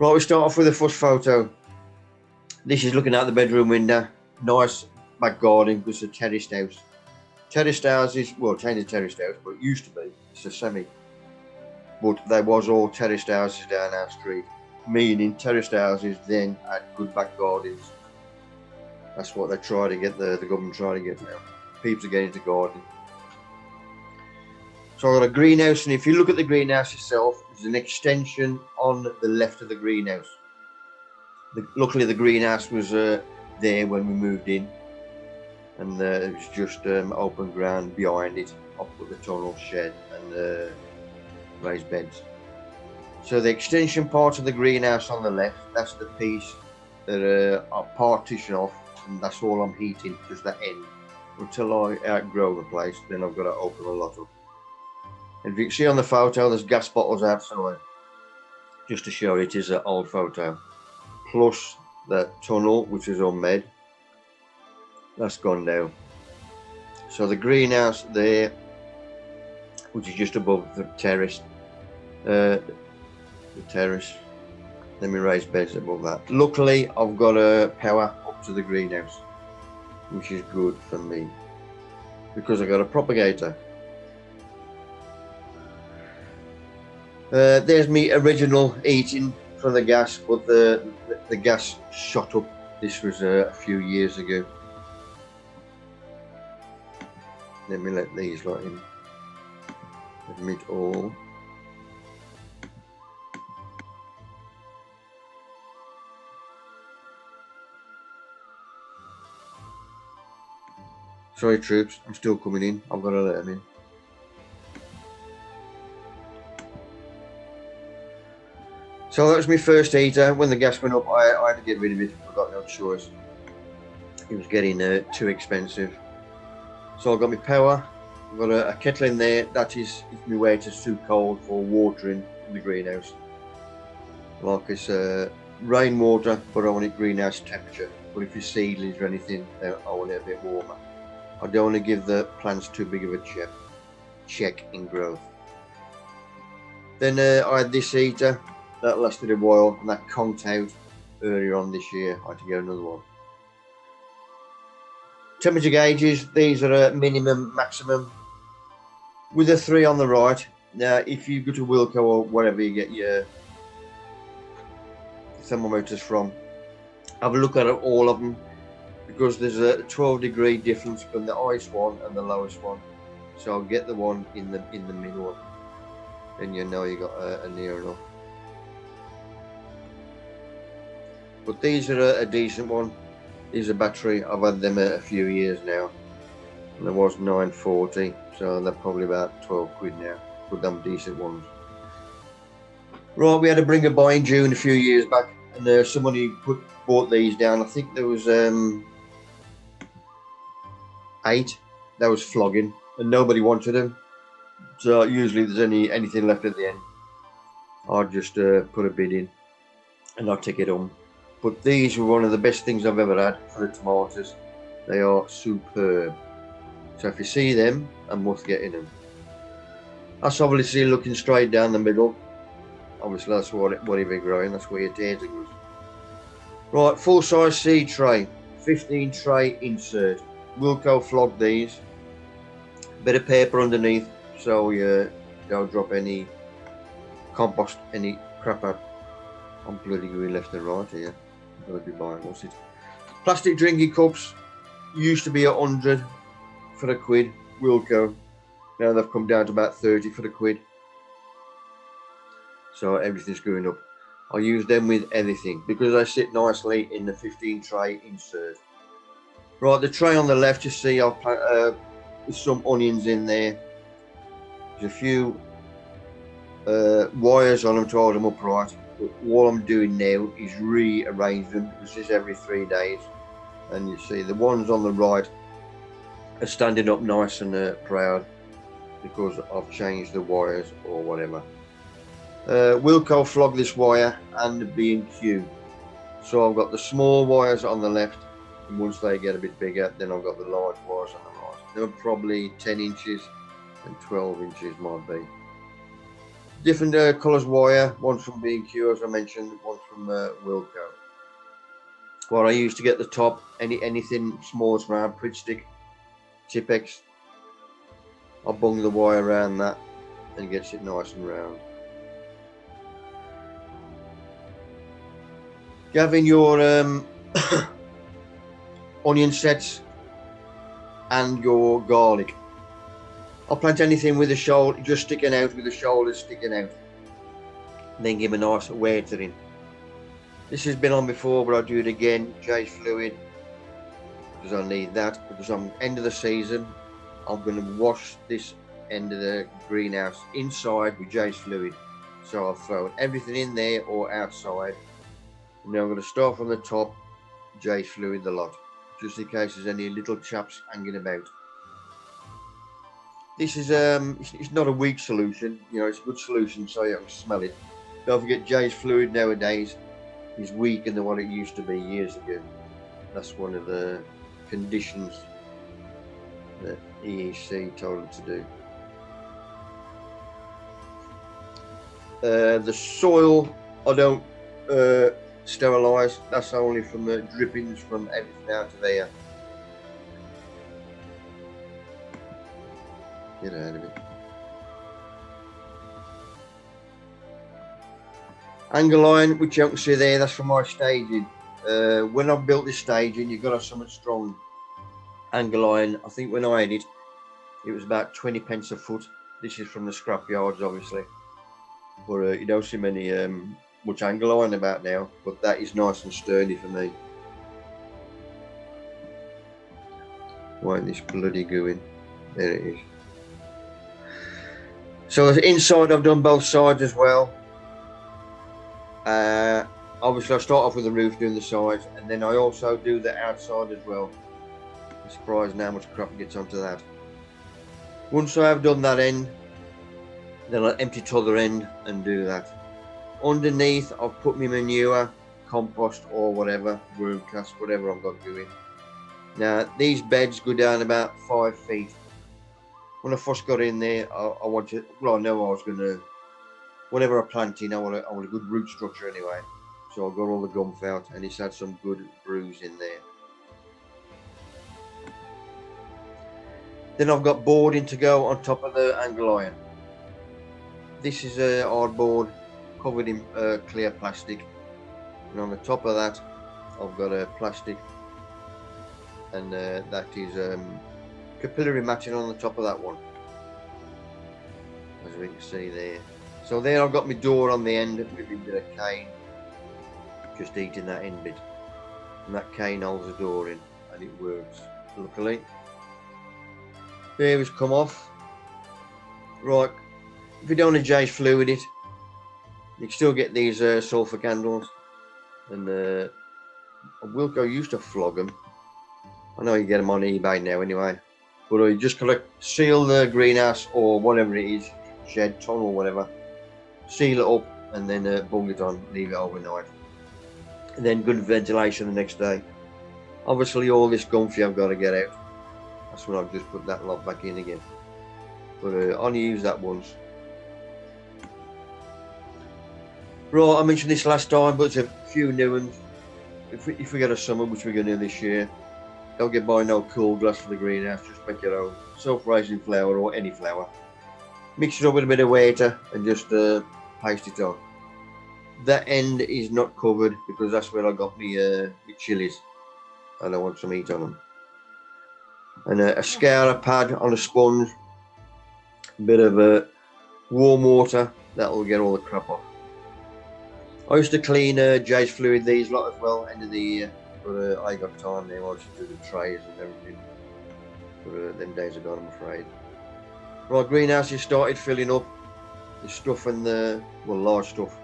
Right, we start off with the first photo. This is looking out the bedroom window. Nice back garden because it's a terraced house. Terraced houses, well, changed to terraced house, but it used to be. It's a semi. But there was all terraced houses down our street. Meaning terraced houses then had good back gardens. That's what they try to get, the government trying to get now. People are getting into gardening. So I've got a greenhouse, and if you look at the greenhouse itself, there's an extension on the left of the greenhouse. Luckily the greenhouse was there when we moved in, and it was just open ground behind it. I'll put the tunnel, shed and raised beds. So the extension part of the greenhouse on the left, that's the piece that I partition off, and that's all I'm heating, just that end. Until I outgrow the place, then I've got to open a lot up. And if you can see on the photo, there's gas bottles outside, just to show it is an old photo. Plus that tunnel, which is unmade, that's gone now. So the greenhouse there, which is just above the terrace, let me raise beds above that. Luckily, I've got a power up to the greenhouse, which is good for me because I've got a propagator. There's me original heating from the gas, but the gas shot up. This was a few years ago. Let me let these light in. Admit all. Sorry troops, I'm still coming in. I've got to let them in. So that was my first heater. When the gas went up, I had to get rid of it. I got no choice. It was getting too expensive. So I've got my power. I've got a kettle in there. That is if my water is too cold for watering in the greenhouse. Like it's rainwater, but I want it greenhouse temperature. But if it's seedlings or anything, I want it a bit warmer. I don't want to give the plants too big of a check in growth. Then I had this heater. That lasted a while, and that conked out earlier on this year. I had to get another one. Temperature gauges, these are a minimum, maximum. With the 3 on the right. Now, if you go to Wilco or wherever you get your thermometers from, have a look at all of them, because there's a 12-degree difference from the highest one and the lowest one. So I'll get the one in the middle, then you know you got a near enough. But these are a decent one. These are battery. I've had them a few years now. And there was 940, so they're probably about 12 quid now. But them decent ones. Right, we had a bringer buy in June a few years back, and somebody bought these down. I think there was 8. That was flogging, and nobody wanted them. So usually if there's anything left at the end, I'll just put a bid in, and I'll take it home. But these were one of the best things I've ever had for the tomatoes. They are superb. So if you see them, I'm worth getting them. That's obviously looking straight down the middle. Obviously that's what you've been growing, that's where your data goes. Right, full size seed tray, 15 tray insert. Wilco flogged these. Bit of paper underneath so you don't drop any compost, any crap out. I'm bloody going left and right here. I've got to be buying, what's it? Plastic drinking cups used to be 100 for a quid, Wilco. Now they've come down to about 30 for a quid. So everything's going up. I use them with everything because they sit nicely in the 15 tray insert. Right, the tray on the left, you see I've there's some onions in there. There's a few wires on them to hold them upright. But what I'm doing now is rearrange them because it's every 3 days. And you see the ones on the right are standing up nice and proud because I've changed the wires or whatever. Wilco flog this wire and the B&Q. So I've got the small wires on the left, and once they get a bit bigger, then I've got the large wires on the right. They're probably 10 inches and 12 inches might be. different colours wire. One's from B&Q, as I mentioned. One's from Wilco. Well, I used to get the top, anything small as round, Pritt stick, Tipex. I bung the wire around that and gets it nice and round. Having your onion sets and your garlic. I'll plant anything with the shoulder, just sticking out, with the shoulders sticking out. And then give a nice watering. This has been on before, but I'll do it again. Jay's fluid, because I need that. Because I'm end of the season, I'm going to wash this end of the greenhouse inside with Jay's fluid. So I'll throw everything in there or outside. And then I'm going to start from the top, Jay's fluid the lot, just in case there's any little chaps hanging about. This is it's not a weak solution, you know, it's a good solution so you can smell it. Don't forget, Jay's fluid nowadays is weaker than what it used to be years ago. That's one of the conditions that EEC told them to do. The soil I don't sterilise. That's only from the drippings from everything out of there. Get out of it. Angle line, which you can see there, that's for my staging. When I built this staging, you've got to have something strong. Angle line, I think when I had it, it was about 20 pence a foot. This is from the scrap yards, obviously. But you don't see many much angle line about now, but that is nice and sturdy for me. Why ain't this bloody going? There it is. So the inside I've done both sides as well. Obviously I start off with the roof doing the sides, and then I also do the outside as well. I'm surprised how much crap gets onto that. Once I have done that end, then I'll empty to the other end and do that. Underneath I've put my manure, compost or whatever, worm cast, whatever I've got going. Now these beds go down about 5 feet. When I first got in there, I wanted, well, I know I was going to, whatever I plant in, I want a good root structure anyway. So I got all the gump out, and it's had some good brews in there. Then I've got boarding to go on top of the angle iron. This is a hardboard covered in clear plastic, and on the top of that I've got a plastic, and that is capillary matching on the top of that one, as we can see there. So there I've got my door on the end with a bit of cane, just eating that end bit, and that cane holds the door in, and it works, luckily. There it's come off. Right, if you don't want to Jay's fluid it, you can still get these sulphur candles, and Wilco used to flog them. I know you get them on eBay now anyway, but you just gotta seal the greenhouse or whatever it is, shed, tunnel, whatever, seal it up, and then bung it on, leave it overnight, and then good ventilation the next day. Obviously all this gumpy I've got to get out. That's when I've just put that lot back in again, but I only use that once. Right, I mentioned this last time, but there's a few new ones. If we get a summer, which we're going to do this year, don't get buying no cool glass for the greenhouse, just make your own self-raising flour or any flour. Mix it up with a bit of water and just paste it on. That end is not covered because that's where I got my chilies, and I want some heat on them. And a scourer pad on a sponge, a bit of warm water, that will get all the crap off. I used to clean Jay's fluid these lot as well, end of the year, but I ain't got time now. I just do the trays and everything. But them days are gone, I'm afraid. Right, greenhouse is started filling up. The stuff and the, well, large stuff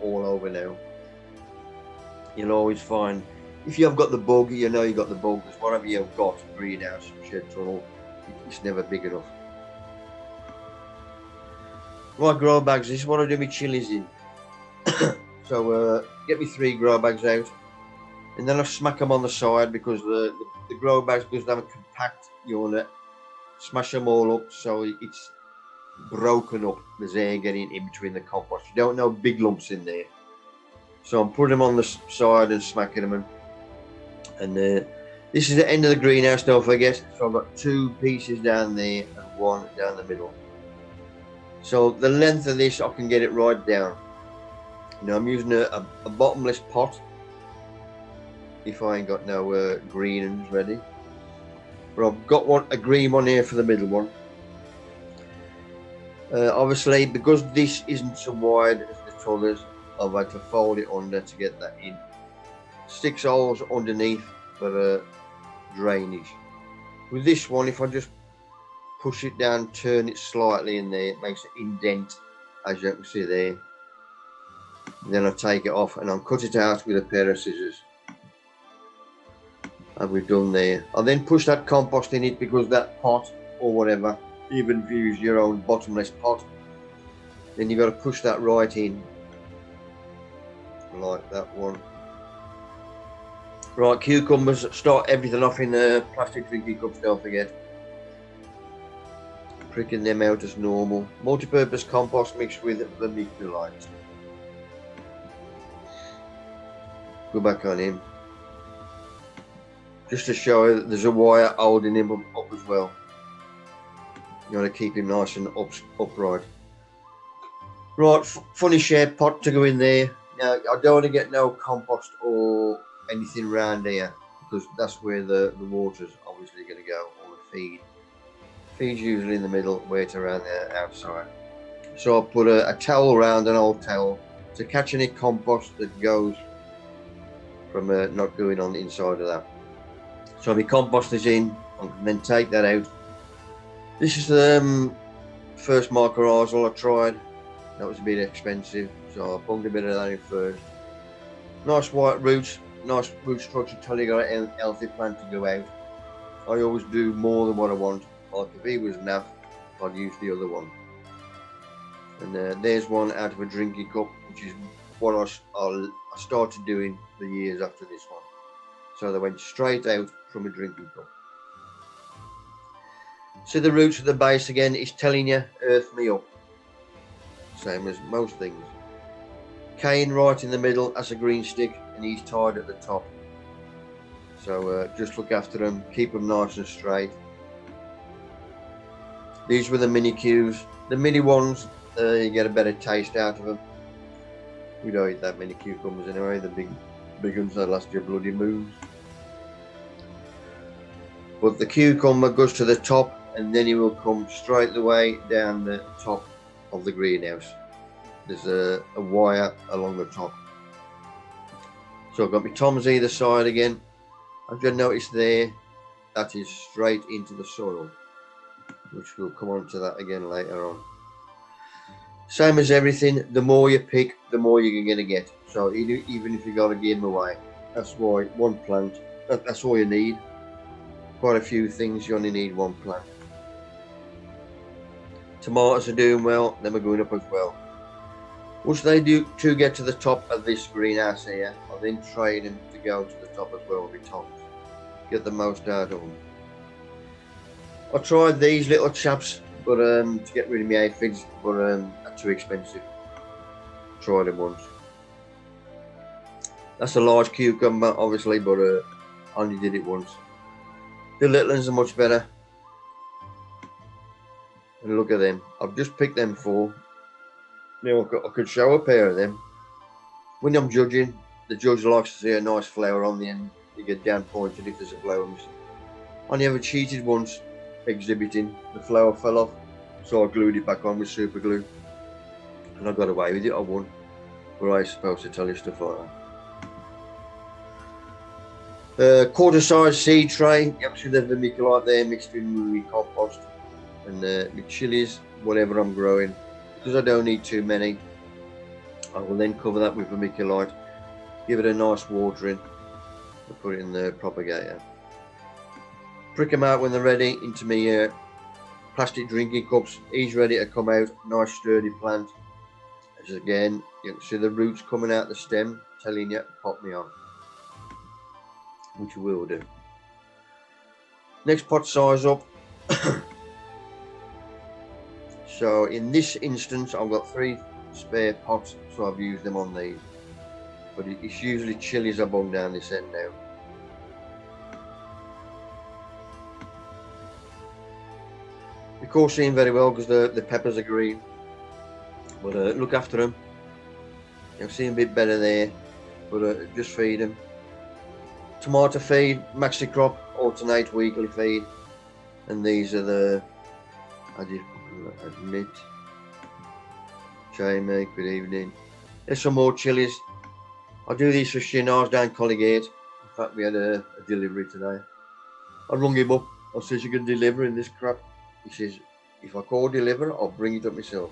all over now. You'll always find, if you have got the bug, you know you got the bug, because whatever you've got, greenhouse, shed tunnel, it's never big enough. Right, grow bags, this is what I do my chilies in. So get me 3 grow bags out, and then I smack them on the side, because the grow bags, because they have a compact, you want to smash them all up so it's broken up. There's air getting in between the compost. You don't know big lumps in there. So I'm putting them on the side and smacking them. And this is the end of the greenhouse, don't forget. So I've got 2 pieces down there and 1 down the middle. So the length of this, I can get it right down. Now I'm using a bottomless pot if I ain't got no green ones ready. But I've got a green one here for the middle one. Obviously, because this isn't so wide as the others, I've had to fold it under to get that in. 6 holes underneath for drainage. With this one, if I just push it down, turn it slightly in there, it makes an indent, as you can see there. Then I take it off and I'll cut it out with a pair of scissors. And we've done there. I'll then push that compost in it, because that pot or whatever, even if you use your own bottomless pot, then you've got to push that right in, like that one. Right, cucumbers, start everything off in plastic drinking cups, don't forget. Pricking them out as normal. Multi-purpose compost mixed with vermiculite. Go back on him. Just to show you that there's a wire holding him up as well. You want to keep him nice and upright. Right, funny shaped pot to go in there. Now, I don't want to get no compost or anything around here, because that's where the water's obviously going to go, or the feed. Feed's usually in the middle, weight around there outside. So I'll put a towel around, an old towel, to catch any compost that goes from not going on the inside of that. So my compost is in, I can then take that out. This is the first mycorrhizal I tried. That was a bit expensive, so I pumped a bit of that in first. Nice white roots, nice root structure till you got a healthy plant to go out. I always do more than what I want. Like if he was naff, I'd use the other one. And there's one out of a drinking cup, which is what I started doing the years after this one. So they went straight out from a drinking cup. See the roots at the base again, it's telling you, earth me up. Same as most things. Cane right in the middle, that's a green stick, and he's tied at the top. So just look after them, keep them nice and straight. These were the mini cues. The mini ones, you get a better taste out of them. We don't eat that many cucumbers anyway, the big ones that last your bloody moons. But the cucumber goes to the top, and then he will come straight the way down the top of the greenhouse. There's a wire along the top. So I've got my toms either side again. As you'll notice there, that is straight into the soil, which we'll come on to that again later on. Same as everything, the more you pick, the more you're going to get. So even if you got to give them away, that's why one plant, that's all you need. Quite a few things, you only need one plant. Tomatoes are doing well, then we're going up as well. Once they do to get to the top of this greenhouse here, I'll then train them to go to the top as well with toms. Get the most out of them. I tried these little chaps, but to get rid of my aphids, but they're too expensive. Tried them once. That's a large cucumber, obviously, but only did it once. The little ones are much better. And look at them. I've just picked them 4. Now I could show a pair of them. When I'm judging, the judge likes to see a nice flower on the end. You get down pointed if there's a flower missing. I never cheated once exhibiting. The flower fell off, so I glued it back on with super glue. And I got away with it, I won. But I was supposed to tell you stuff like that. Quarter size seed tray. You see the vermiculite there mixed in with compost. And my chilies, whatever I'm growing. Because I don't need too many, I will then cover that with vermiculite. Give it a nice watering. And put it in the propagator. Prick them out when they're ready into my plastic drinking cups. He's ready to come out. Nice sturdy plant. As again, you can see the roots coming out the stem, telling you to pop me on. Which you will do. Next pot size up. So in this instance, I've got 3 spare pots, so I've used them on these. But it's usually chilies I bung down this end now. The course seeing very well because the peppers are green. But look after them. You'll see a bit better there. But just feed them. Tomato feed, maxi crop, alternate weekly feed. And these are the, I just admit, Jamie, good evening. There's some more chilies. I do these for Shinars down Colligate. In fact, we had a delivery today. I rung him up. I says, you can deliver in this crap. He says, if I call deliver, I'll bring it up myself.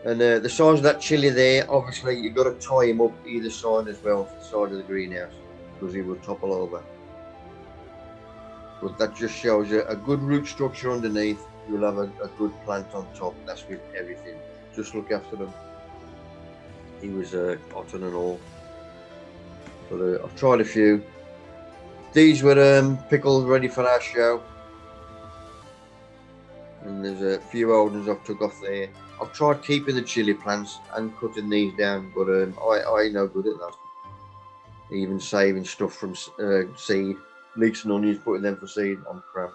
And the size of that chili there, obviously, you've got to tie him up either side as well, to the side of the greenhouse, because he will topple over. But that just shows you a good root structure underneath. You'll have a good plant on top. That's with everything. Just look after them. He was cotton and all. But I've tried a few. These were pickled ready for our show. And there's a few old ones I've took off there. I've tried keeping the chili plants and cutting these down, but I ain't no good at that. Even saving stuff from seed, leeks and onions, putting them for seed on crap.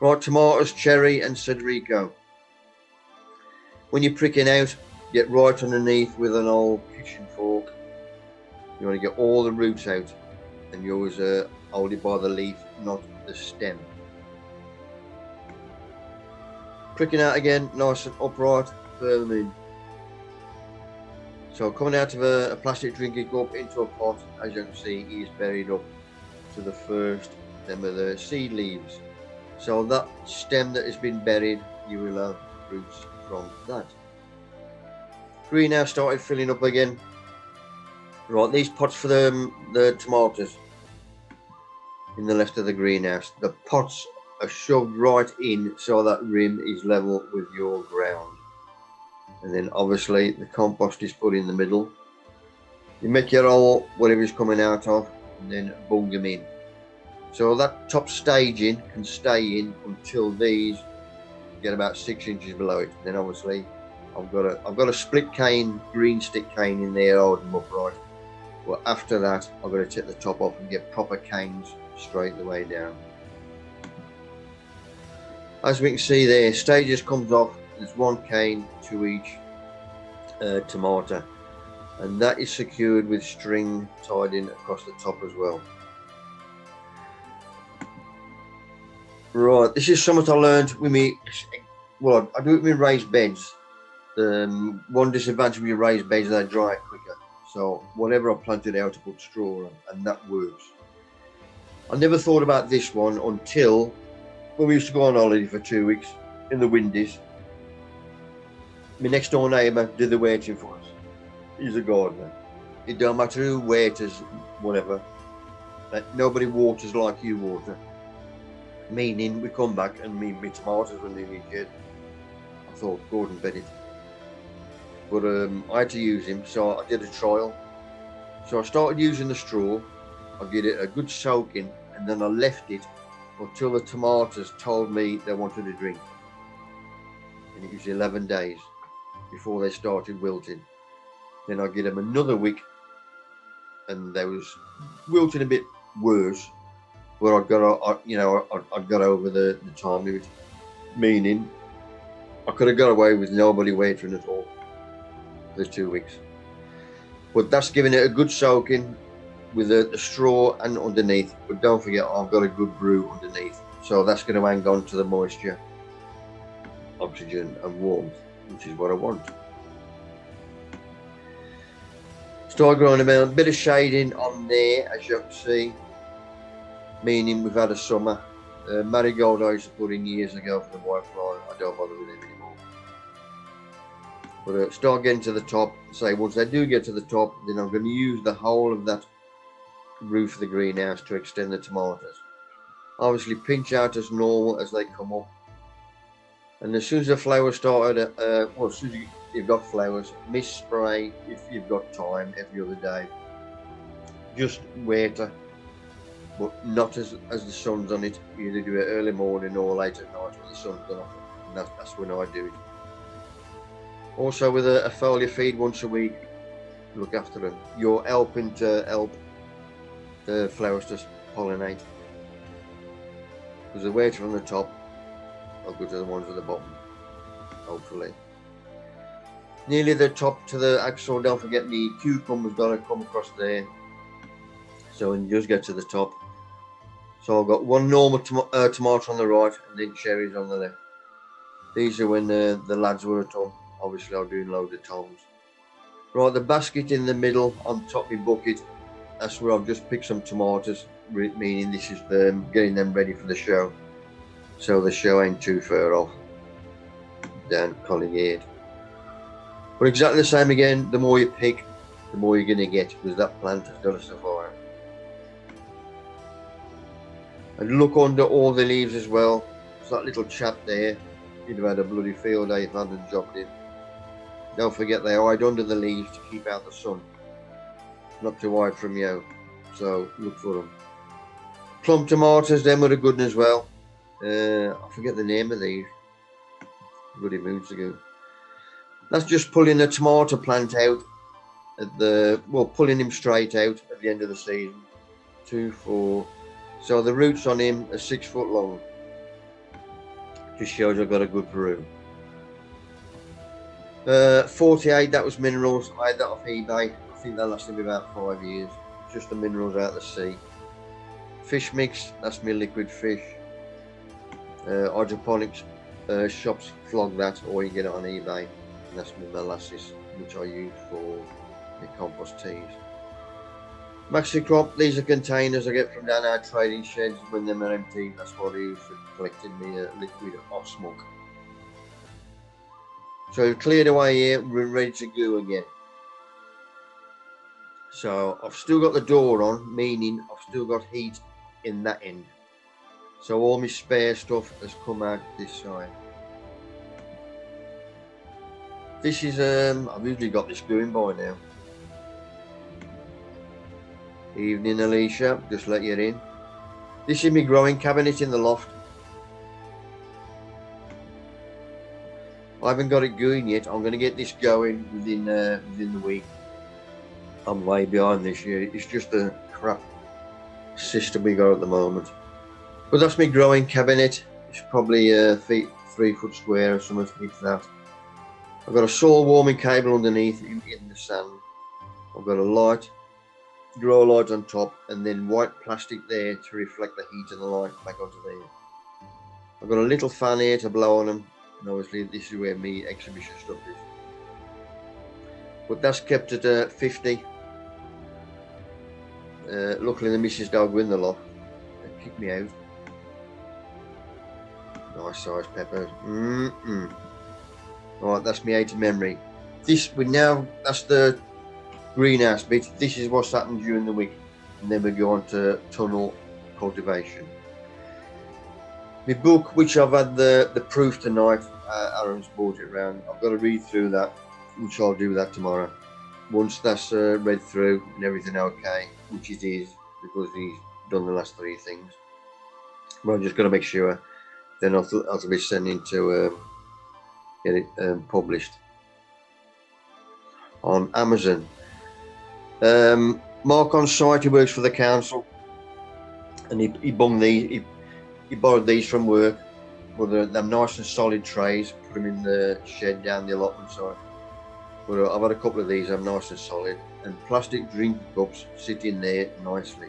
Right, tomatoes, cherry and Cedrico. When you're pricking out, get right underneath with an old kitchen fork. You want to get all the roots out, and you always hold it by the leaf, not the stem. Pricking out again, nice and upright, firm in. So coming out of a plastic drinking cup into a pot, as you can see, he is buried up to the first stem of the seed leaves. So that stem that has been buried, you will have roots from that. Greenhouse started filling up again. Right, these pots for the tomatoes in the left of the greenhouse. The pots are shoved right in so that rim is level with your ground. And then obviously the compost is put in the middle. You make your hole, whatever is coming out of, and then bung them in. So that top staging can stay in until these get about 6 inches below it. Then obviously I've got a split cane, green stick cane in there, hold them upright. But after that, I've got to take the top off and get proper canes straight the way down. As we can see there, stages comes off. There's 1 cane to each tomato, and that is secured with string tied in across the top as well. Right, this is something I learned with me. Well, I do it with raised beds. One disadvantage with your raised beds, they dry quicker. So whatever I planted out, I put straw on, and that works. I never thought about this one until when we used to go on holiday for 2 weeks in the Windies. My next door neighbour did the waiting for us. He's a gardener. It don't matter who waters, whatever. Nobody waters like you water. Meaning we come back and my tomatoes were nearly dead. I thought, Gordon Bennett. But I had to use him, so I did a trial. So I started using the straw. I did it a good soaking, and then I left it until the tomatoes told me they wanted a drink. And it was 11 days before they started wilting. Then I give them another week, and they was wilting a bit worse. But I got over the time limit, meaning I could have got away with nobody waiting at all for 2 weeks. But that's giving it a good soaking with the straw and underneath. But don't forget, I've got a good brew underneath, so that's going to hang on to the moisture, oxygen and warmth, which is what I want. Start growing them out, a bit of shading on there, as you can see, meaning we've had a summer. Marigold I used to put in years ago for the whitefly. I don't bother with them anymore. But start getting to the top. Say once they do get to the top, then I'm going to use the whole of that roof of the greenhouse to extend the tomatoes. Obviously pinch out as normal as they come up. And as soon as the flowers started, as soon as you've got flowers, mist spray if you've got time every other day. Just water. but not as the sun's on it. You either do it early morning or late at night when the sun's gone off, and that's when I do it. Also, with a foliar feed once a week, look after them. You're helping to help the flowers to pollinate, because the wetter on the top are good to the ones at the bottom, hopefully. Nearly the top to the axle. Don't forget the cucumber's got to come across there, so when you just get to the top. So I've got one normal tomato on the right and then cherries on the left. These are when the lads were at home. Obviously I'm doing loads of tomes. Right, the basket in the middle on top of my bucket, that's where I've just picked some tomatoes, meaning this is getting them ready for the show. So the show ain't too far off down Collinghead. But exactly the same again, the more you pick, the more you're going to get, because that plant has got to survive. And look under all the leaves as well. It's that little chap there. You'd have had a bloody field day if I hadn't dropped in. Don't forget they hide under the leaves to keep out the sun. Not to hide from you. So look for them. Plum tomatoes, them are a good one as well. I forget the name of these. Bloody moons ago. That's just pulling a tomato plant out pulling him straight out at the end of the season. 2, 4. So the roots on him are 6 foot long. Just shows I've got a good brew. 48, that was minerals. I had that off eBay. I think that lasted me about 5 years. Just the minerals out of the sea. Fish mix, that's my liquid fish. Hydroponics shops flog that, or you get it on eBay. And that's my molasses, which I use for my compost teas. Maxi crop, these are containers I get from down our trading sheds when they're empty. That's what I use for collecting the liquid osmog. So we've cleared away here, we're ready to go again. So I've still got the door on, meaning I've still got heat in that end. So all my spare stuff has come out this side. This is, I've usually got this going by now. Evening, Alicia, just let you in. This is my growing cabinet in the loft. I haven't got it going yet. I'm going to get this going within the week. I'm way behind this year. It's just a crap system we got at the moment. But that's my growing cabinet. It's probably 3 foot square or something like that. I've got a soil warming cable underneath in the sand. I've got a light, grow light on top, and then white plastic there to reflect the heat and the light back onto there. I've got a little fan here to blow on them, and obviously this is where my exhibition stuff is. But that's kept at 50. Luckily the missus dog win the lot. They kicked me out. Nice size peppers. Right, that's my 80 memory. That's the greenhouse bit. This is what's happened during the week, and then we go on to tunnel cultivation. My book, which I've had the proof tonight, Aaron's brought it round. I've got to read through that, which I'll do that tomorrow. Once that's read through and everything okay, which it is, because he's done the last 3 things. But I'm just going to make sure. Then I'll be sending to get it published on Amazon. Mark on site, he works for the council, and he borrowed these from work. But they're nice and solid trays. Put them in the shed down the allotment side. But I've had a couple of these. I'm nice and solid, and plastic drink cups sit in there nicely.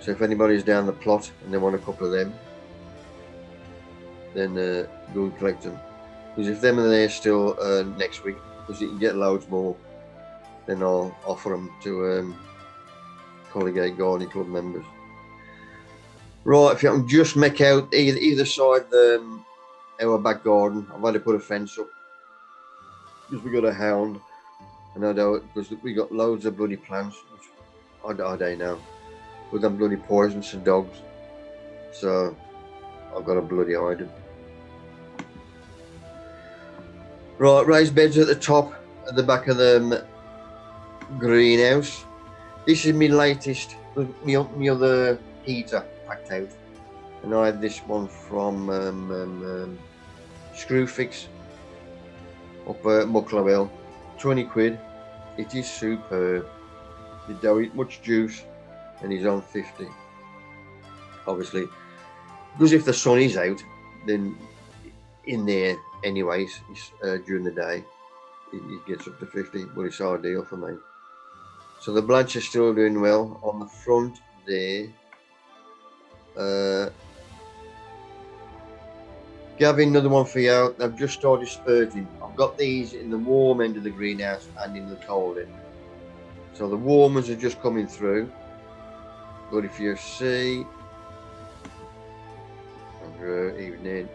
So if anybody's down the plot and they want a couple of them, then go and collect them. Because if them are there still next week, because you can get loads more, then I'll offer them to Colligate Gardening Club members. Right, if you can just make out either side our back garden, I've had to put a fence up because we got a hound, and I don't, because we got loads of bloody plants, which I don't know, but them bloody poisonous to dogs, so I've got to bloody hide them. Right, raised beds at the top, at the back of the greenhouse. This is my latest my other heater packed out, and I had this one from Screwfix up at Mucklowell, 20 quid. It is superb. You don't eat much juice, and he's on 50. Obviously, because if the sun is out, then in there anyways, during the day, it gets up to 50, but it's ideal for me. So the Blanche is still doing well. On the front there, Gavin, another one for you. I've just started spurting. I've got these in the warm end of the greenhouse and in the cold end. So the warm ones are just coming through. But if you see, evening,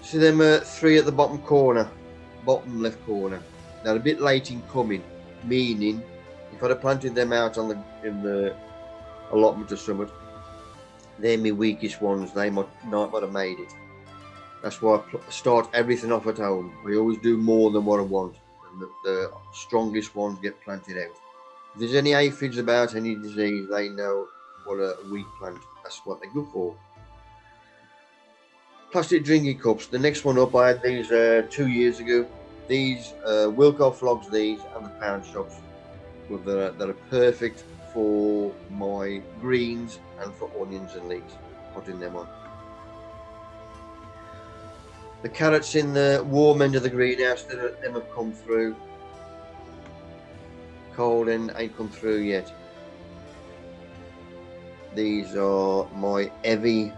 see them 3 at the bottom left corner. They're a bit late in coming, meaning if I'd have planted them out in the allotment or something, they're my weakest ones. They might not have made it. That's why I start everything off at home. I always do more than what I want, and the strongest ones get planted out. If there's any aphids about, any disease, they know what a weak plant. That's what they're good for. Plastic drinking cups. The next one up, I had these 2 years ago. These Wilco flogs, these and the pound shops, that are perfect for my greens and for onions and leeks. Putting them on. The carrots in the warm end of the greenhouse, them have come through. Cold end ain't come through yet. These are my heavy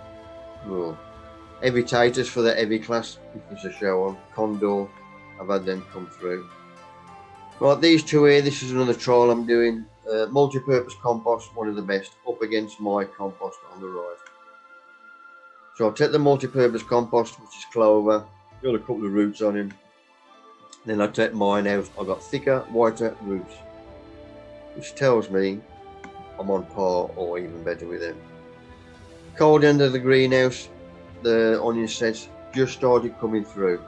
taters for the heavy class. If there's a show on Condor, I've had them come through. Right, these two here, this is another trial I'm doing. Multi-purpose compost, one of the best, up against my compost on the right. So I'll take the multi-purpose compost, which is clover, got a couple of roots on him. Then I take mine out. I've got thicker, whiter roots, which tells me I'm on par or even better with them. Cold end of the greenhouse, the onion sets just started coming through.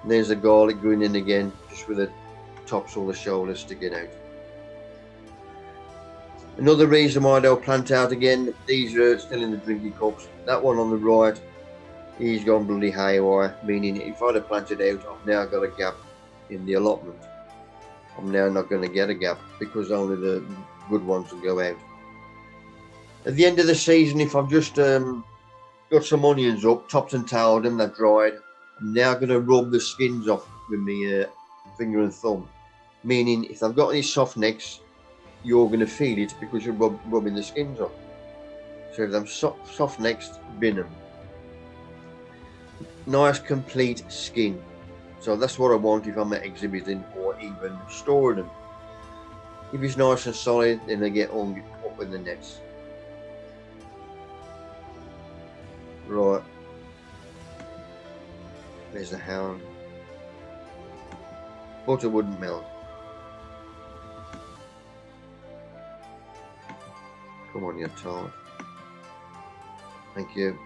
And there's the garlic going in again, just with the tops or the shoulders sticking out. Another reason why they'll plant out again, these are still in the drinking cups. That one on the right, he's gone bloody haywire, meaning if I'd have planted out, I've now got a gap in the allotment. I'm now not going to get a gap because only the good ones will go out. At the end of the season, if I've just got some onions up, topped and tailed them, they're dried, I'm now going to rub the skins off with my finger and thumb. Meaning, if I've got any soft necks, you're going to feel it because you're rubbing the skins off. So if them soft necks, bin them. Nice complete skin. So that's what I want if I'm exhibiting or even storing them. If it's nice and solid, then they get hung up in the nets. Right. There's the hound. Butter wouldn't melt. Come on, you're tart. Thank you.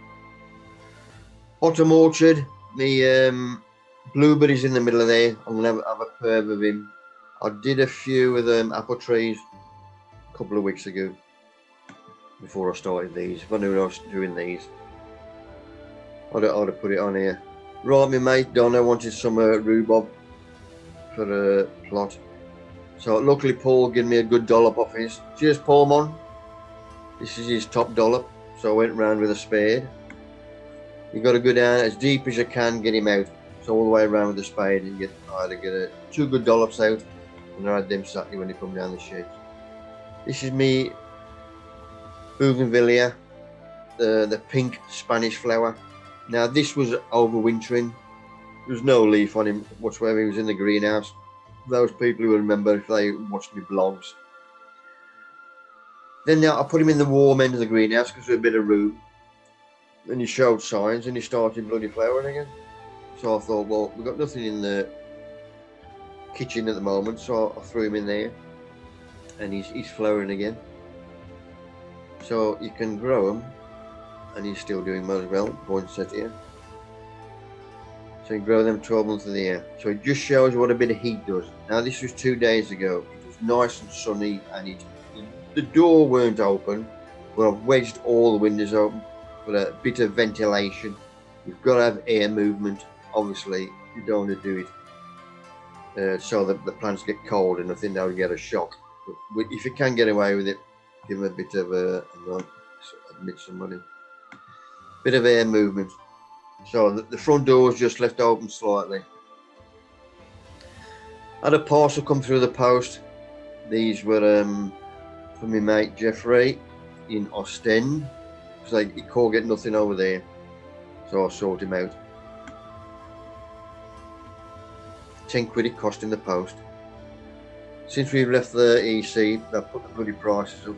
Autumn orchard. The blueberries in the middle of there. I'm going to have a curve of him. I did a few of them apple trees a couple of weeks ago before I started these. If I knew I was doing these, I'd have put it on here. Right, my mate Donna wanted some rhubarb for a plot. So luckily Paul gave me a good dollop off his. Cheers, Paul, man. This is his top dollop. So I went round with a spade. You got to go down as deep as you can, get him out. So all the way around with the spade and I had to get 2 good dollops out, and I had them sat when they come down the sheds. This is me Bougainvillea, the pink Spanish flower. Now this was overwintering. There was no leaf on him whatsoever. He was in the greenhouse. Those people who remember if they watched my blogs. Then I put him in the warm end of the greenhouse because there was a bit of room. And he showed signs and he started bloody flowering again. So I thought, well, we've got nothing in the kitchen at the moment, so I threw him in there. And he's flowering again. So you can grow him, and he's still doing well, going set here. So you grow them 12 months of the year. So it just shows what a bit of heat does. Now this was 2 days ago. It was nice and sunny, and it the door weren't open, but I've wedged all the windows open for a bit of ventilation. You've got to have air movement. Obviously, you don't want to do it so that the plants get cold and I think they'll get a shock. But if you can get away with it, give them a bit of admit somebody. Bit of air movement. So the front door is just left open slightly. Had a parcel come through the post. These were from my mate Jeffrey in Ostend, because he can't get nothing over there. So I sort him out. 10 quid it cost in the post. Since we've left the EC, they've put the bloody prices up.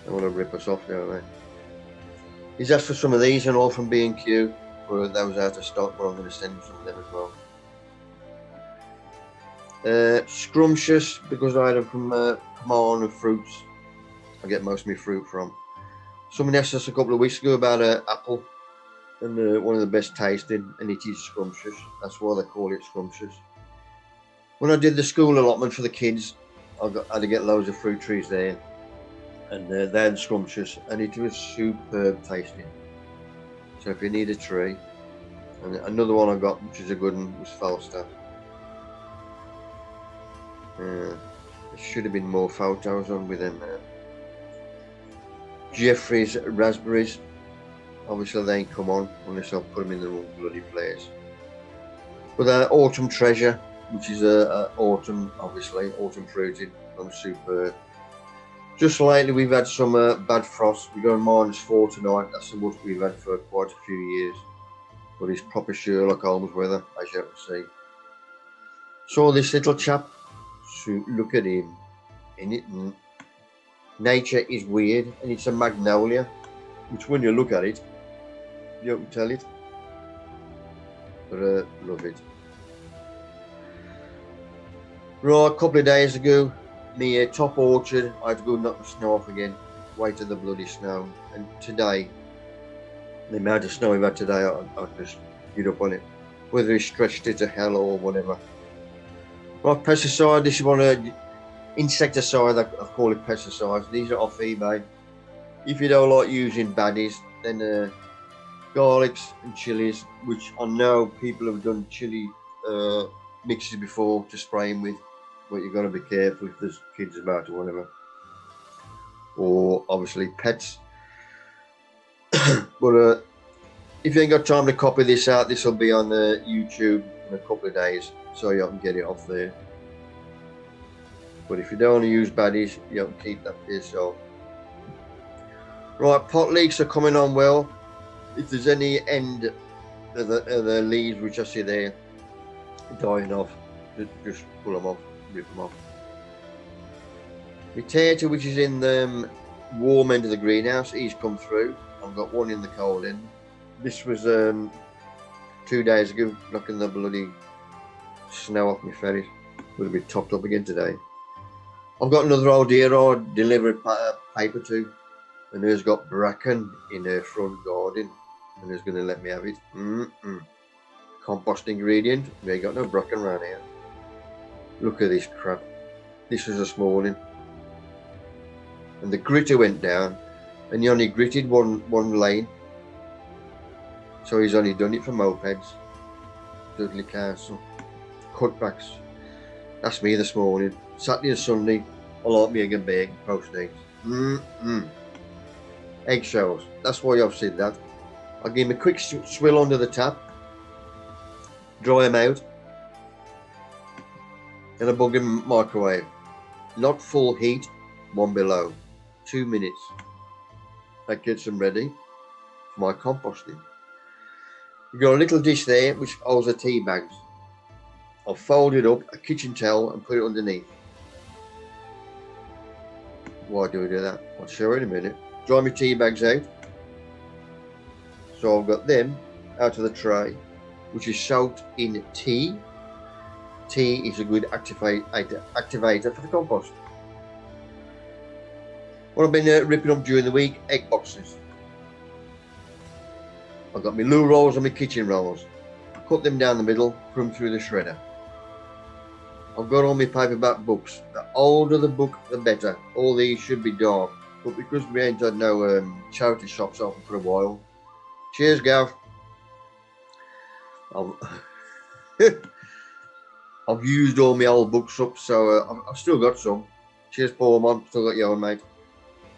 They want to rip us off, don't they? He's asked for some of these and all from B&Q, but that was out of stock, but I'm going to send him some of them as well. Scrumptious, because I had them from Command and Fruits. I get most of my fruit from. Someone asked us a couple of weeks ago about an apple, and one of the best tasting, and it is scrumptious. That's why they call it scrumptious. When I did the school allotment for the kids, I had to get loads of fruit trees there, and they had scrumptious, and it was superb tasting. So if you need a tree, and another one I got, which is a good one, was Falstaff. There should have been more photos on with them. Jeffrey's raspberries. Obviously they ain't come on unless I put them in the wrong bloody place. But autumn treasure, which is autumn, obviously autumn fruited. I'm superb. Just lately we've had some bad frost. We got a -4 tonight. That's the worst we've had for quite a few years. But it's proper Sherlock Holmes weather, as you can see. Saw this little chap. So look at him. Nature is weird, and it's a magnolia, which when you look at it, you can tell it. But love it. Right, a couple of days ago, my top orchard, I had to go knock the snow off again. Waited the bloody snow. And today, the amount of snow we've had today, I just get up on it. Whether he stretched it to hell or whatever. Right, pesticide, this is one of insecticide, I call it pesticides. These are off eBay. If you don't like using baddies, then garlics and chilies, which I know people have done chili mixes before to spray them with, but you've got to be careful if there's kids about or whatever. Or obviously pets. But if you ain't got time to copy this out, this will be on YouTube in a couple of days, so you can get it off there. But if you don't want to use baddies, you can keep that for yourself. Right, pot leeks are coming on well. If there's any end of the leaves, which I see there, dying off, just pull them off, rip them off. Potato, which is in the warm end of the greenhouse, he's come through. I've got one in the cold end. This was 2 days ago, knocking the bloody snow off my ferret. Would have been topped up again today. I've got another old deer I delivered paper to, and who's got bracken in her front garden, and who's going to let me have it. Compost ingredient, we ain't got no bracken around here. Look at this crap. This was this morning. And the gritter went down, and he only gritted one lane. So he's only done it for mopeds. Dudley Council. Cutbacks. That's me this morning. Saturday and Sunday, I like me egg and bacon, poached eggs. Eggshells. That's why I've said that. I'll give him a quick swill under the tap. Dry them out. And a bug in microwave. Not full heat, one below. 2 minutes. That gets them ready for my composting. You've got a little dish there which holds the tea bags. I'll fold it up, a kitchen towel, and put it underneath. Why do we do that? I'll show you in a minute. Dry my tea bags out. So I've got them out of the tray, which is soaked in tea. Tea is a good activator for the compost. What I've been ripping up during the week, egg boxes. I've got my loo rolls and my kitchen rolls. Cut them down the middle, put them through the shredder. I've got all my paperback books that older the book, the better. All these should be dark, but because we ain't had no charity shops open for a while. Cheers, Gav. I've used all my old books up, so I've still got some. Cheers, Paul, man. Still got your own, mate.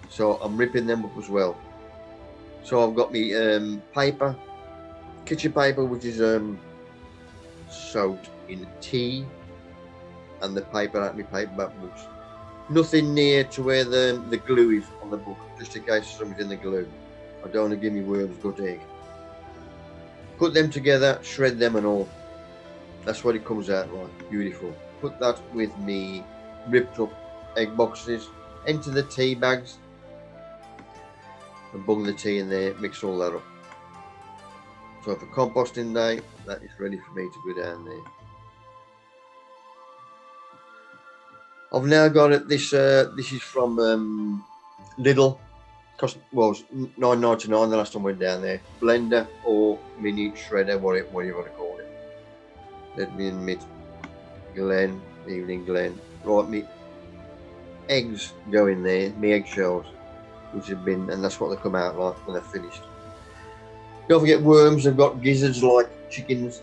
So I'm ripping them up as well. So I've got me paper, kitchen paper, which is soaked in tea, and the paper out of my paperback books. Nothing near to where the glue is on the book, just in case something's in the glue. I don't want to give me worms gut egg. Put them together, shred them and all. That's what it comes out like. Beautiful. Put that with me ripped up egg boxes into the tea bags and bung the tea in there, mix all that up. So for composting day, that is ready for me to go down there. I've now got it. This is from Lidl. Cost, well, it was $9.99 the last time I went down there. Blender or mini shredder, what you want to call it. Let me admit, Glen, evening Glen. Right, me eggs go in there, me eggshells, which have been, and that's what they come out like when they're finished. Don't forget worms. They've got gizzards like chickens,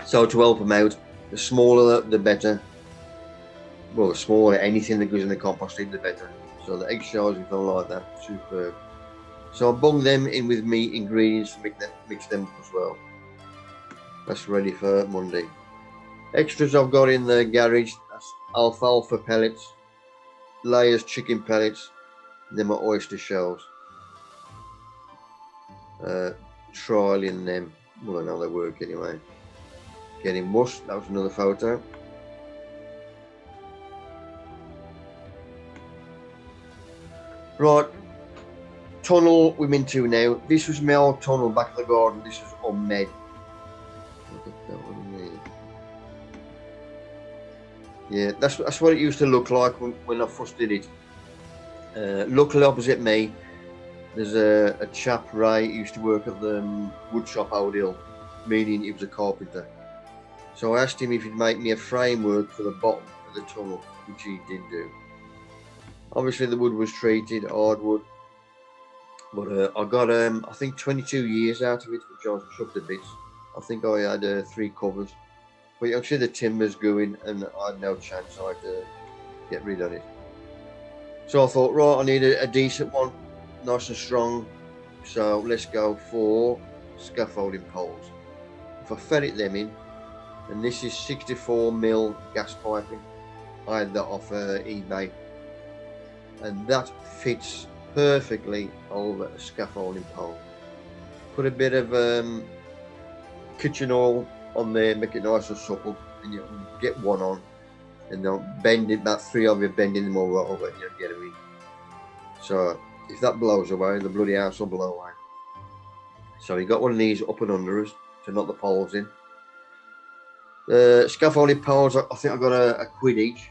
so to help them out, the smaller the better. Well, the smaller anything that goes in the composting, the better. So the eggshells, if I like that, superb. So I bung them in with me ingredients, mix them up as well. That's ready for Monday. Extras I've got in the garage, that's alfalfa pellets, layers chicken pellets, and then my oyster shells. Trialing them. Well, I know they work anyway. Getting must, that was another photo. Right, tunnel we're into now. This was my old tunnel back of the garden. This was unmade. Yeah, that's what it used to look like when I first did it. Luckily opposite me, there's a chap, Ray, who used to work at the wood shop Old Hill, meaning he was a carpenter. So I asked him if he'd make me a framework for the bottom of the tunnel, which he did do. Obviously the wood was treated, hardwood, but I got I think 22 years out of it, which I was chuffed to bits. I think I had 3 covers, but you can see the timbers going, and I had no chance. I had to get rid of it. So I thought, right, I need a decent one, nice and strong. So let's go for scaffolding poles. If I ferret them in, and this is 64mm gas piping, I had that off eBay. And that fits perfectly over a scaffolding pole. Put a bit of kitchen oil on there, make it nice and supple, and you get one on, and they'll bend it, about 3 of you bending them all over, and you'll get them in. So if that blows away, the bloody house will blow away. So you got one of these up and under us to knock the poles in. The scaffolding poles, I think I got a quid each,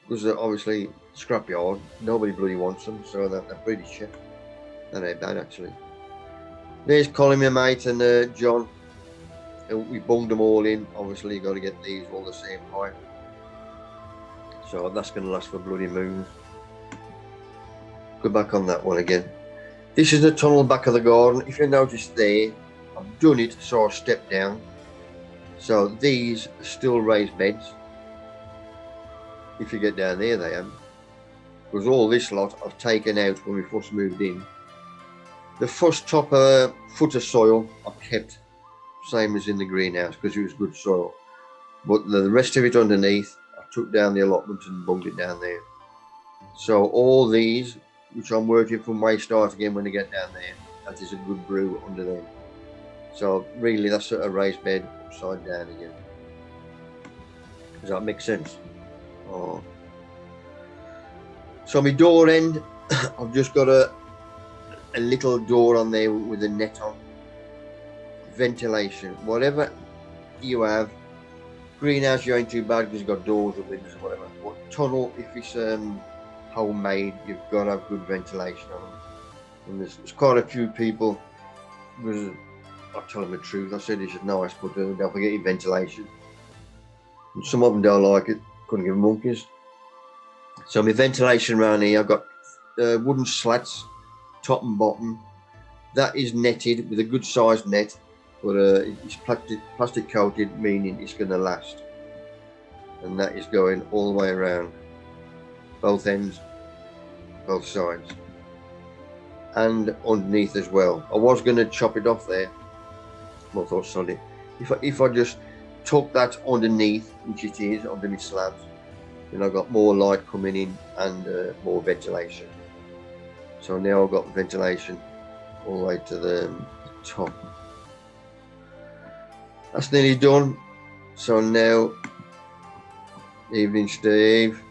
because they're obviously scrapyard, nobody bloody wants them, so they're pretty cheap. That ain't bad actually. There's Colin, my mate, and John. We bunged them all in. Obviously you got to get these all the same height, so that's going to last for bloody moons. Go back on that one again. This is the tunnel back of the garden. If you notice there, I've done it so I step down. So these are still raised beds. If you get down there, they am. Because all this lot I've taken out when we first moved in. The first top foot of soil I've kept, same as in the greenhouse, because it was good soil. But the rest of it underneath, I took down the allotment and bunged it down there. So all these, which I'm working from way start again when I get down there, that is a good brew under them. So really that's a raised bed upside down again. Does that make sense? Oh. So my door end, I've just got a little door on there with a net on. Ventilation, whatever you have. Greenhouse, you ain't too bad because you've got doors and windows or whatever. But tunnel, if it's homemade, you've got to have good ventilation on them. And there's quite a few people, I tell them the truth, I said this is nice, but don't forget your ventilation. And some of them don't like it. couldn't give monkeys. So my ventilation around here, I've got wooden slats, top and bottom. That is netted with a good sized net, but it's plastic coated, meaning it's going to last. And that is going all the way around, both ends, both sides, and underneath as well. I was going to chop it off there, but I thought, solid. If I just tuck that underneath, which it is, under my slabs, then I've got more light coming in and more ventilation. So now I've got ventilation all the way to the top. That's nearly done. So now, evening Steve.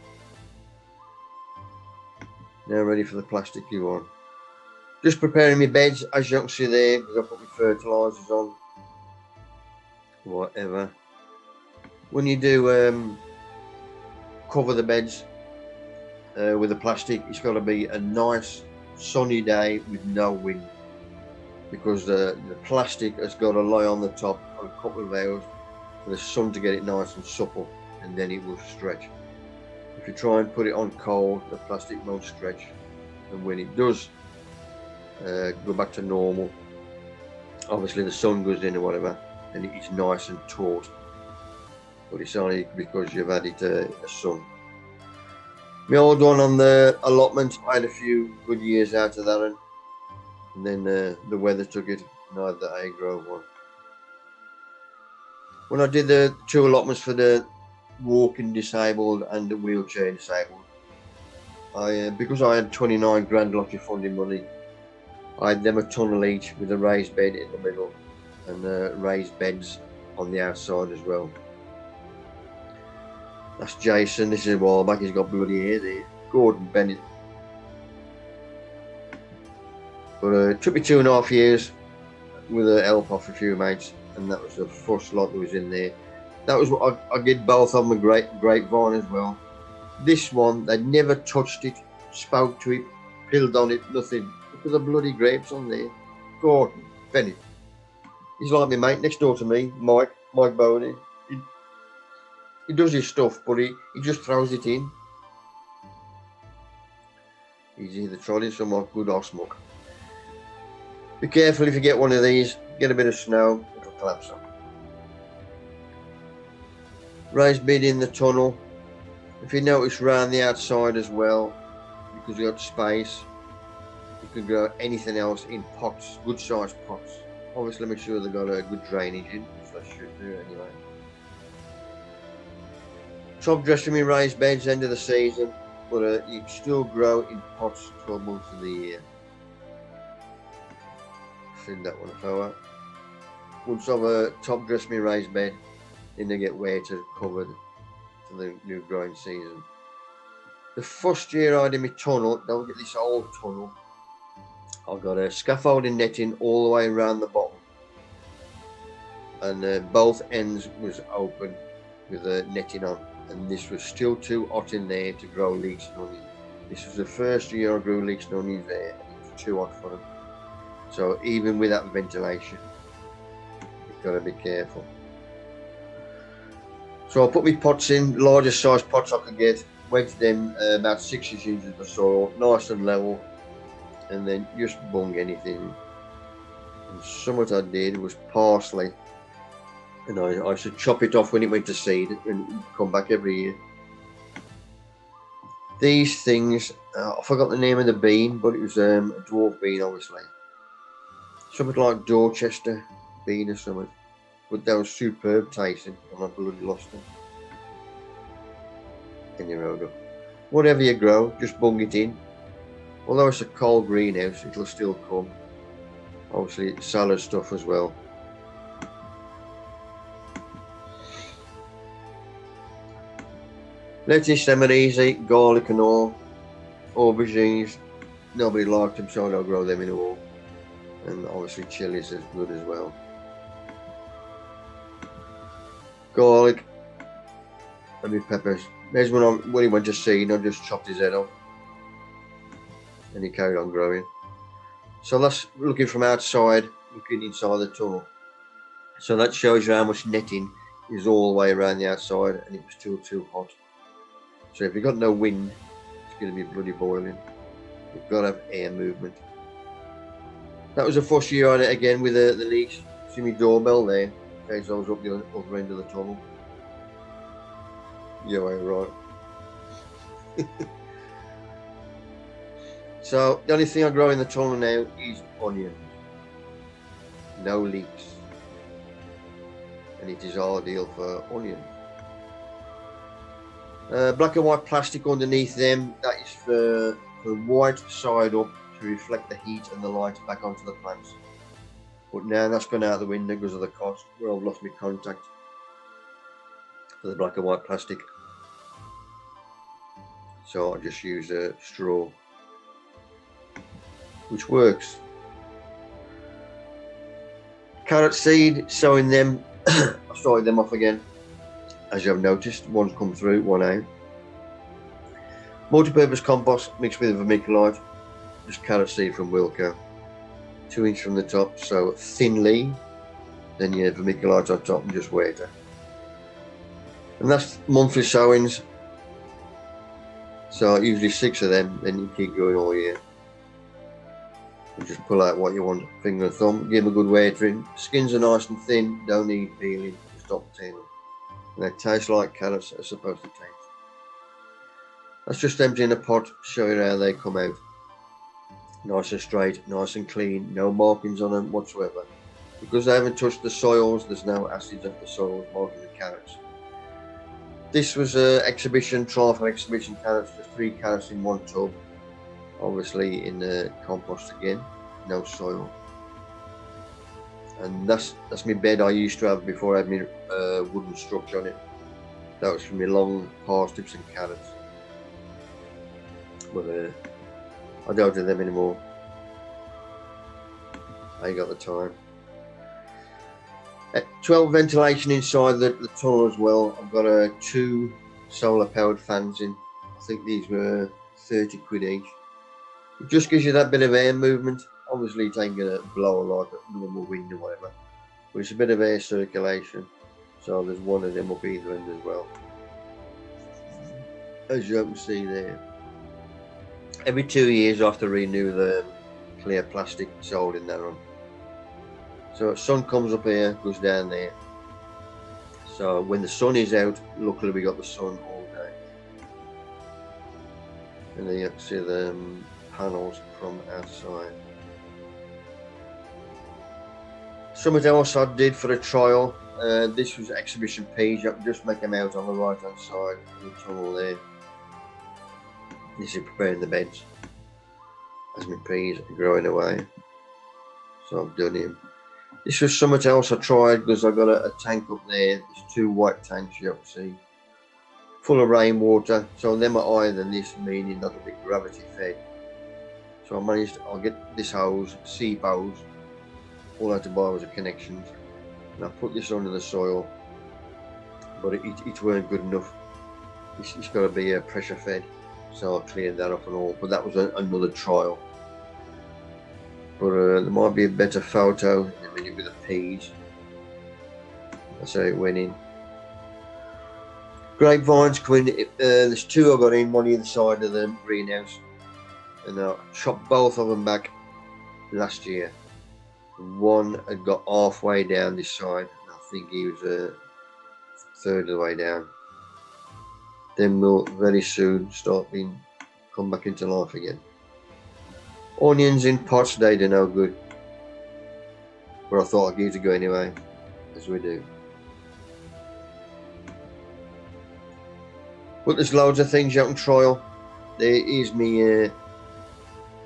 Now ready for the plasticky one. Just preparing my beds, as you can see there, because I put my fertilisers on. Whatever. When you do cover the beds with the plastic, it's got to be a nice sunny day with no wind, because the plastic has got to lie on the top for a couple of hours for the sun to get it nice and supple, and then it will stretch. If you try and put it on cold, the plastic won't stretch, and when it does go back to normal, obviously the sun goes in or whatever, and it's nice and taut, but it's only because you've had it a sun. Me all done on the allotment. I had a few good years out of that, and then the weather took it, and I had the agro one. When I did the 2 allotments for the walking disabled and the wheelchair disabled, because I had 29 grand lottery funding money, I had them a tunnel each with a raised bed in the middle and raised beds on the outside as well. That's Jason. This is a while back. He's got bloody hair there. Gordon Bennett. But it took me 2.5 years with the help of a few mates, and that was the first lot that was in there. That was what I did both of them a grapevine as well. This one, they never touched it, spoke to it, peeled on it, nothing. Look at the bloody grapes on there. Gordon Bennett. He's like my mate next door to me, Mike Boney. He does his stuff, but he just throws it in. He's either trotting some good or smoke. Be careful if you get one of these, get a bit of snow, it'll collapse them. Raised bed in the tunnel. If you notice round the outside as well, because you've got space, you can grow anything else in pots, good sized pots. Obviously make sure they've got a good drainage in, which they should do anyway. Top dressing me raised beds end of the season, but you can still grow in pots 12 months of the year. Fill that one flower. Once I've top dressed me raised bed, then they get wetter, covered for the new growing season. The first year I did my tunnel, don't get this old tunnel, I got a scaffolding netting all the way around the bottom, and both ends was open with the netting on. And this was still too hot in there to grow leeks and onions. This was the first year I grew leeks and onions there, and it was too hot for them. So even with that ventilation, you've got to be careful. So I put my pots in, largest size pots I could get, went to them about 6 inches of the soil, nice and level, and then just bung anything. And some what I did was parsley. And I should chop it off when it went to seed and come back every year. These things, I forgot the name of the bean, but it was a dwarf bean, obviously. Something like Dorchester bean or something. But they were superb tasting, and I bloody lost them. Anyway, whatever you grow, just bung it in. Although it's a cold greenhouse, it'll still come. Obviously, it's salad stuff as well. Lettuce, them are easy, garlic and all. Aubergines, nobody liked them, so I'll grow them in a wall. And obviously chilies is good as well. Garlic and my peppers. There's when he went to seed, I just chopped his head off. And he carried on growing. So that's looking from outside, looking inside the tunnel. So that shows you how much netting is all the way around the outside, and it was still too hot. So if you've got no wind, it's going to be bloody boiling. You've got to have air movement. That was a fuss year on it again with the leaks. See my doorbell there, in case I was up the other end of the tunnel. Yeah, right. So the only thing I grow in the tunnel now is onions. No leaks. And it is ideal for onions. Black and white plastic underneath them, that is for the white side up to reflect the heat and the light back onto the plants. But now that's gone out the window because of the cost, where I've lost my contact for the black and white plastic. So I just use a straw, which works. Carrot seed, sowing them. I started them off again. As you have noticed, one's come through, one out. Multi-purpose compost mixed with vermiculite, just carrot seed from Wilco. 2 inches from the top, so thinly. Then you have vermiculite on top and just wet it. And that's monthly sowings. So usually 6 of them, then you keep going all year. You just pull out what you want, finger and thumb, give them a good watering. Skins are nice and thin, don't need peeling, just stop peeling. And they taste like carrots are supposed to taste. That's just emptying a pot, show you how they come out. Nice and straight, nice and clean, no markings on them whatsoever. Because they haven't touched the soils, there's no acids of the soils marking the carrots. This was an exhibition, trial for exhibition carrots, just 3 carrots in 1 tub. Obviously in the compost again, no soil. And that's my bed I used to have before I had my wooden structure on it. That was for my long parsnips and carrots. But I don't do them anymore. I ain't got the time. 12 ventilation inside the tunnel as well. I've got 2 solar powered fans in. I think these were 30 quid each. It just gives you that bit of air movement. Obviously it ain't gonna blow like a normal wind or whatever, but it's a bit of air circulation. So there's one of them up either end as well, as you can see there. Every 2 years I have to renew the clear plastic soldering that on. So sun comes up here, goes down there. So when the sun is out, luckily we got the sun all day. And then you can see the panels from outside. Something else I did for a trial, this was exhibition peas. You can just make them out on the right hand side of the tunnel there. This is preparing the beds as my peas are growing away. So I've done him. This was something else I tried because I got a tank up there. There's 2 white tanks you can see, full of rainwater. So them are higher than this, meaning that'll be gravity fed. So I'll get this hose, seep hose. All I had to buy was a connections, and I put this under the soil, but it weren't good enough. It's got to be pressure fed, so I cleared that up and all. But that was another trial. But there might be a better photo in a minute with the peas. That's how it went in. Grapevines coming. There's 2 I got in, one either side of the greenhouse, and I chopped both of them back last year. One had got halfway down this side, and I think he was a third of the way down. Then we'll very soon come back into life again. Onions in pots, they do no good. But I thought I'd give it a go anyway, as we do. But there's loads of things you can trial. There is me,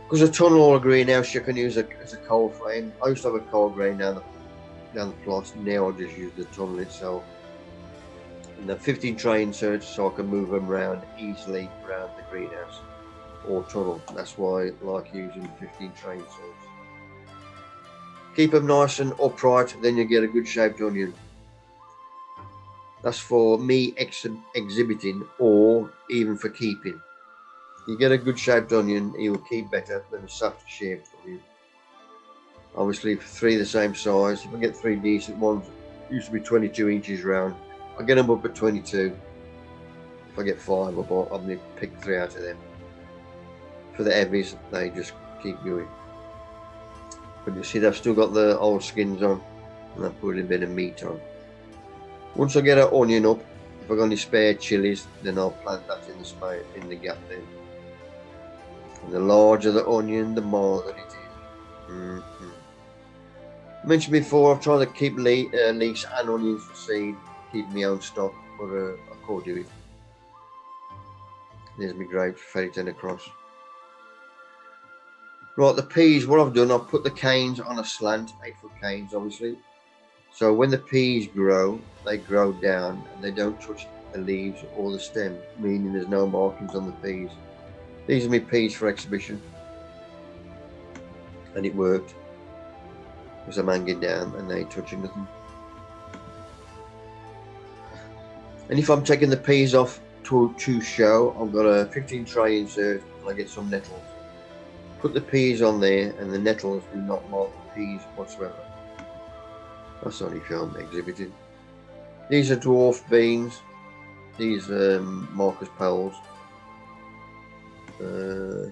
because a tunnel or a greenhouse you can use as a cold frame. I used to have a cold drain down the plot. Now I just use the tunnel itself. And the 15 tray inserts so I can move them around easily around the greenhouse or tunnel. That's why I like using 15 tray inserts. Keep them nice and upright, then you get a good shaped onion. That's for me exhibiting or even for keeping. You get a good shaped onion, it will keep better than a soft shaped onion. Obviously for 3 the same size, if I get 3 decent ones, used to be 22 inches round, I get them up at 22. If If I get 5 up, I'll only pick 3 out of them. For the heavies, they just keep going. But you see, they've still got the old skins on, and I've put a bit of meat on. Once I get an onion up, if I've got any spare chilies, then I'll plant that in the gap there. And the larger the onion, the more that it is. I mentioned before, I've tried to keep leeks and onions for seed, keep my own stock, but I can't do it. There's my grapes, ferreting across. Right, the peas, what I've done, I've put the canes on a slant, 8-foot canes obviously. So when the peas grow, they grow down and they don't touch the leaves or the stem, meaning there's no markings on the peas. These are my peas for exhibition. And it worked. Because I'm hanging down and they ain't touching nothing. And if I'm taking the peas off to show, I've got a 15 tray insert and I get some nettles. Put the peas on there and the nettles do not mark the peas whatsoever. That's only if I'm exhibiting. These are dwarf beans. These are Marcus Powell's. I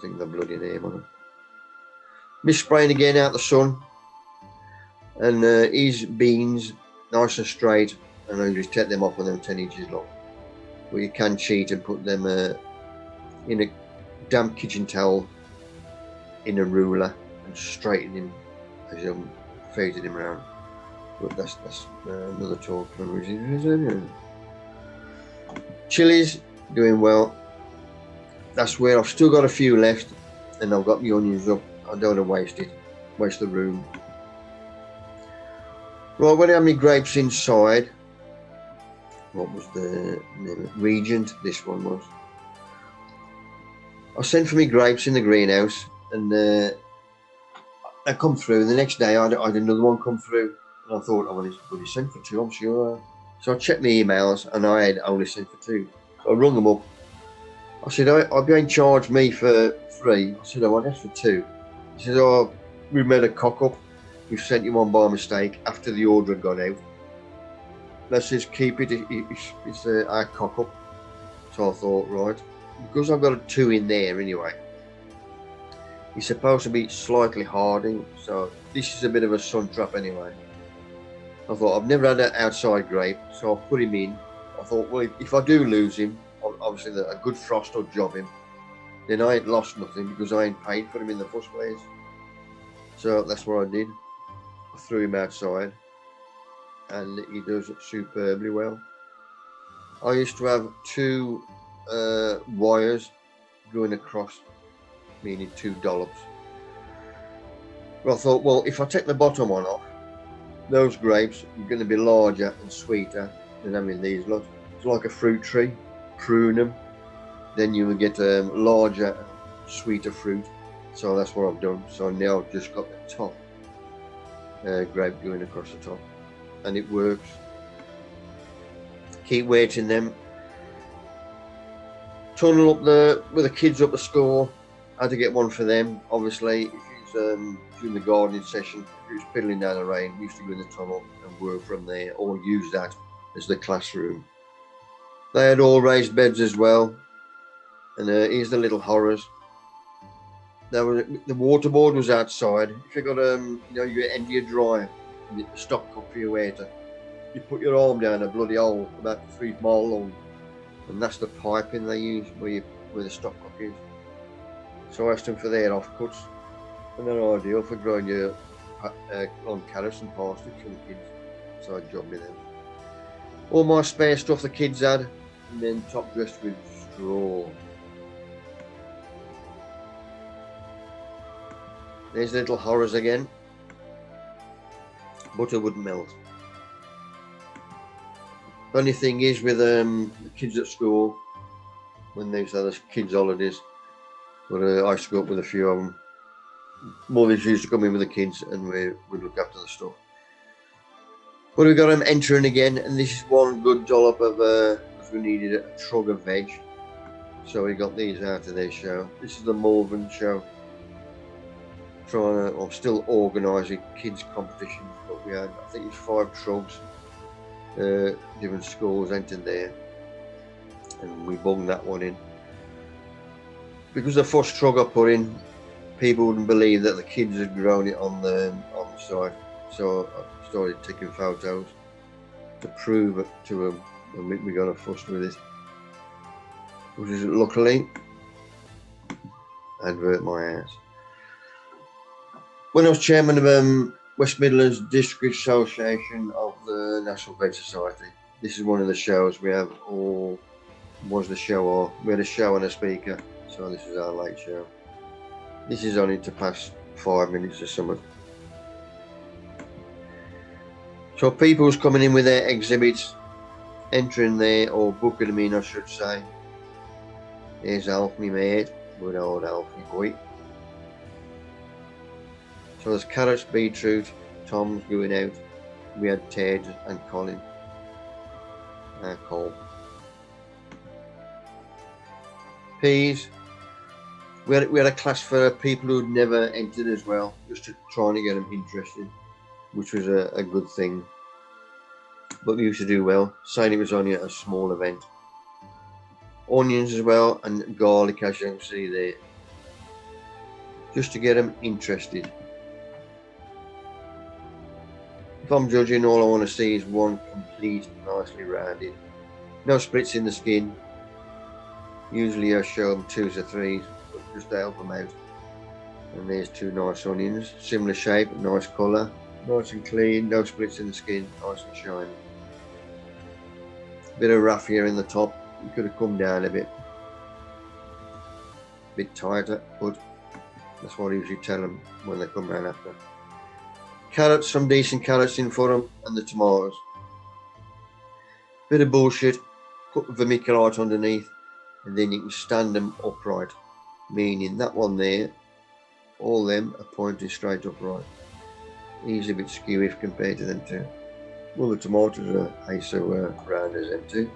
think the bloody name on them. Miss spraying again out the sun. And these beans, nice and straight, and I just take them off when they're 10 inches long. But you can cheat and put them in a damp kitchen towel in a ruler and straighten him as I'm phasing him around. But that's another talk. Chilies doing well. That's where I've still got a few left, and I've got my onions up. I don't want to waste the room. Right, when I had my grapes inside, what was the name? Regent, this one was. I sent for my grapes in the greenhouse, and they come through. The next day, I had another one come through, and I thought, oh, well, he's sent for 2, I'm sure. So I checked my emails, and I had only sent for 2. So I rung them up. I said, I'll be in charge me for 3. I said, I want this for 2. He said, oh, we made a cock up. We've sent you one by mistake after the order had gone out. Let's just keep it. It's our cock up. So I thought, right, because I've got a 2 in there anyway. It's supposed to be slightly hardy, so this is a bit of a sun trap anyway. I thought, I've never had an outside grape, so I'll put him in. I thought, well, if I do lose him, obviously a good frost will job him, then I ain't lost nothing because I ain't paid for him in the first place. So that's what I did. I threw him outside, and he does superbly well. I used to have 2 wires going across, meaning 2 dollops. But I thought, well, if I take the bottom one off, those grapes are going to be larger and sweeter than having these lots. It's like a fruit tree. Prune them, then you will get larger and sweeter fruit. So that's what I've done. So now I've just got the top grape going across the top, and it works. Keep waiting them. Tunnel up with the kids up the school. I had to get one for them. Obviously, if it's during the gardening session, if it's piddling down the rain, we used to go in the tunnel and work from there, or use that as the classroom. They had all raised beds as well, and here's the little horrors. The waterboard was outside. If you got your end of your dryer, the stop cup for your water, you put your arm down a bloody hole about 3 miles long, and that's the piping they use where the stop cup is. So I asked them for their offcuts, and they're ideal for growing your long carrots and parsnips for the kids. So I jobbed with them. All my spare stuff the kids had, and then top dressed with straw. There's little horrors again. Butter wouldn't melt. Funny thing is with the kids at school, when they used to have the kids' holidays, but I used to go up with a few of them. Mothers used to come in with the kids, and we'd look after the stuff. But we got them entering again, and this is one good dollop of, because we needed a trug of veg. So we got these out of their show. This is the Malvern show. I'm still organising kids' competitions, but we had, I think it's 5 trugs. different schools entered there, and we bunged that one in. Because the first truck I put in, people wouldn't believe that the kids had grown it on the site, so I started taking photos to prove it to them, and we got a fuss with it, which is luckily advert my ass. When I was chairman of West Midlands District Association of the National Veg Society, this is one of the shows we have, or was the show, or we had a show and a speaker, so this is our late show. This is only to pass 5 minutes or something. So people's coming in with their exhibits, entering there, or booking them in, I should say. There's Alf, me mate, good old Alfie boy. So there's carrots, beetroot, Tom's going out. We had Ted and Colin. Cole. Peas. We had a class for people who'd never entered as well, just to try and get them interested, which was a good thing. But we used to do well, saying it was only a small event. Onions as well, and garlic, as you can see there, just to get them interested. If I'm judging, all I want to see is one complete, nicely rounded. No splits in the skin. Usually I show them 2s or 3s, but just to help them out. And there's 2 nice onions, similar shape, nice colour, nice and clean, no splits in the skin, nice and shiny. Bit of raffia in the top, you could have come down a bit tighter, but that's what I usually tell them when they come round after. Carrots, some decent carrots in for them, and the tomatoes. Bit of bullshit, put vermiculite underneath, and then you can stand them upright, meaning that one there, all them are pointing straight upright. He's a bit skew if compared to them two. Well, the tomatoes are so round as them too.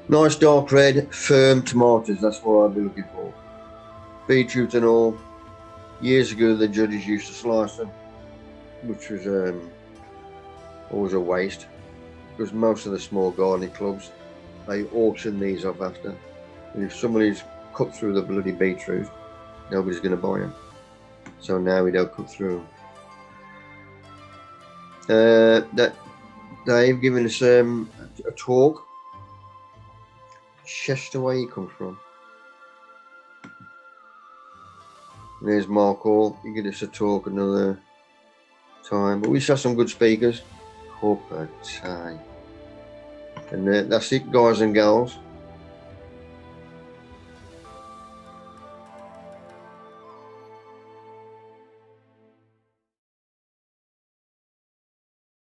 Nice dark red, firm tomatoes, that's what I'd be looking for. Beetroot and all. Years ago the judges used to slice them, which was always a waste, because most of the small gardening clubs, they auction these off after, and if somebody's cut through the bloody beetroot, nobody's going to buy them. So now we don't cut through them. That Dave giving us a talk. Chester, where he comes from. And there's Mark Hall. He give us a talk another time, but we saw some good speakers. Hope time. And that's it, guys and girls.